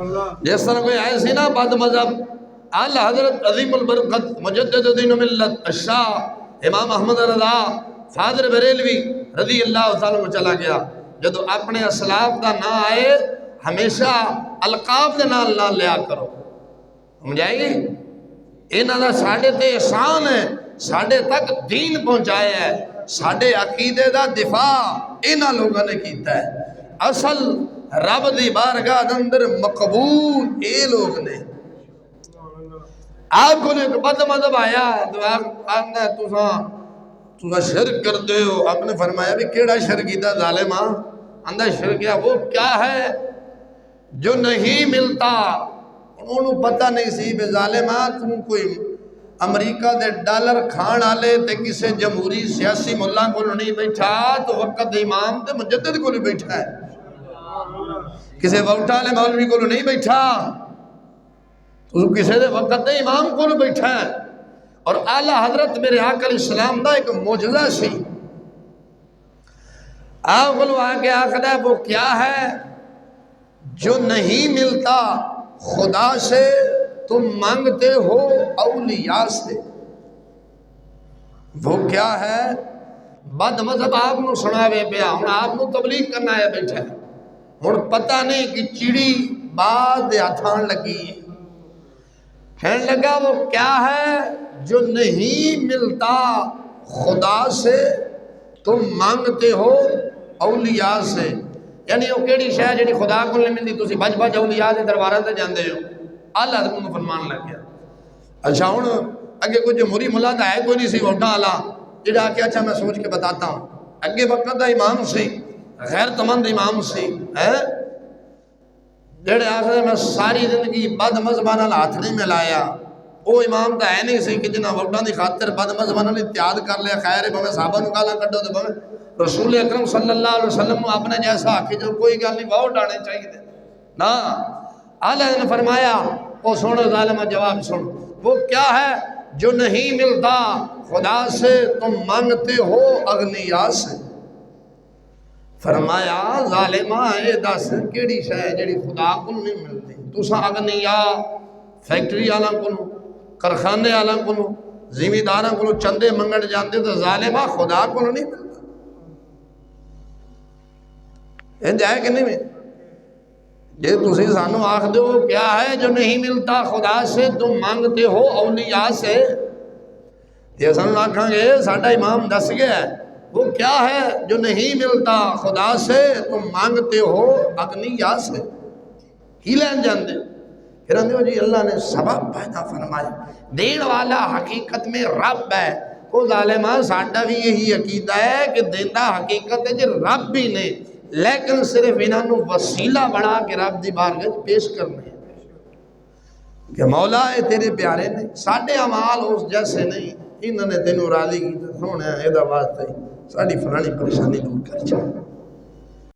جس طرح کوئی آئے سی نا بد مذہب اعلی حضرت عظیم البرکت مجدد دین و ملت الشاہ امام احمد رضا فادر بریلوی رضی اللہ تعالیٰ کو چلا گیا جدو اپنے اسلاف دا نہ آئے ہمیشہ القاب دے نال نہ لیا کرو سمجھائی گی انہاں دا ساڑھے تے احسان ہے ساڑھے تک دین پہنچایا ہے ساڑھے عقیدے دا دفاع انہاں لوگوں نے کیتا ہے اصل رب دی بارگاہ دے اندر مقبول اے لوگ نے آپ کو ایک بد مذہب آیا تو آپ نے تُسا شرک کر دے ہو آپ نے فرمایا بھی کیڑا شرک کیتا ظالمہ اندر شرک کیا وہ کیا ہے جو نہیں ملتا انہوں نے پتہ نہیں سی بے ظالمہ تم کوئی امریکہ دے ڈالر کھان آلے تے کسے جمہوری سیاسی ملہ کو نہیں بیٹھا تو وقت امام تے مجدد کو نہیں بیٹھا ہے کسے ووٹا لے مولوی کو نہیں بیٹھا تو کسے دے وقت امام کو نہیں بیٹھا ہے اور اعلیٰ حضرت میرے آقا علیہ السلام دا ایک معجزہ سی آپ کو آگے آخر ہے وہ کیا ہے جو نہیں ملتا خدا سے تم مانگتے ہو اولیاء سے وہ کیا ہے بد مذہب آپ نو سناوے پیا ہوں آپ نو تبلیغ کرنا ہے بیٹھا ہے ہوں پتہ نہیں کہ چڑی بعد ہتھان لگی ہے کہنے لگا وہ کیا ہے جو نہیں ملتا خدا سے تم مانگتے ہو اولیاء سے یعنی وہ کیڑی شے جڑی خدا کو نہیں ملتی تسی بج بج اولیاء دے درباراں تے جاندے ہو اللہ حضرت کو فرمان لگ گیا اچھا ہوں اگے کوئی جمہوری ملا تو ہے کوئی نہیں سی ووٹاں والا جڑا کہ اچھا میں سوچ کے بتاتا ہوں اگے وقت دا امام سی غیرت مند امام سی جڑے آخر میں ساری زندگی بد مذہبانہ ہاتھ نہیں ملایا وہ امام تو ہے نہیں سی کہ جنہاں ووٹاں دی خاطر بد مذہبانہ اتحاد کر لیا خیر ہے بھویں صحابہ نو گالاں کڈو تے بھویں رسول اکرم صلی اللہ علیہ وسلم اپنے جیسا آکھے جو کوئی گل نہیں ووٹ آنے چاہیے نا اللہ نے فرمایا وہ سنو ظالمہ جواب سن وہ کیا ہے جو نہیں ملتا خدا سے تم مانگتے ہو اغنیاء سے فرمایا ظالمہ اے دس کیڑی شے جڑی خدا کو نہیں ملتی تساں اغنیاء فیکٹری والاں کولوں کارخانے والاں کولوں زمینداراں کولوں چندے منگن جاندے تو ظالمہ خدا کو نہیں ملتا انج ہے کہ نہیں جے تسی سانو آکھ دو کیا ہے جو نہیں ملتا خدا سے تم مانگتے ہو اولیاء سے یہ سانو آکھاں گے ساڈا امام دس گیا ہے وہ کیا ہے جو نہیں ملتا خدا سے تم مانگتے ہو اغنیاء سے ہی لین جاندے پھر اندے ہو جی اللہ نے سبب پیدا فرمایا دین والا حقیقت میں رب ہے وہ ظالمہ ساڈا بھی یہی عقیدہ ہے کہ دیندہ حقیقت ہے جو رب بھی نے لیکن صرف انہاں نو وسیلہ بنا کے رب دی بارگاہ پیش کرنے کہ مولا ہے تیرے پیارے نے ساڈے اعمال اس جیسے نہیں انہوں نے تینوں راضی کی سونے ادا واسطے ساڑی فلانی پریشانی دور کر چاہے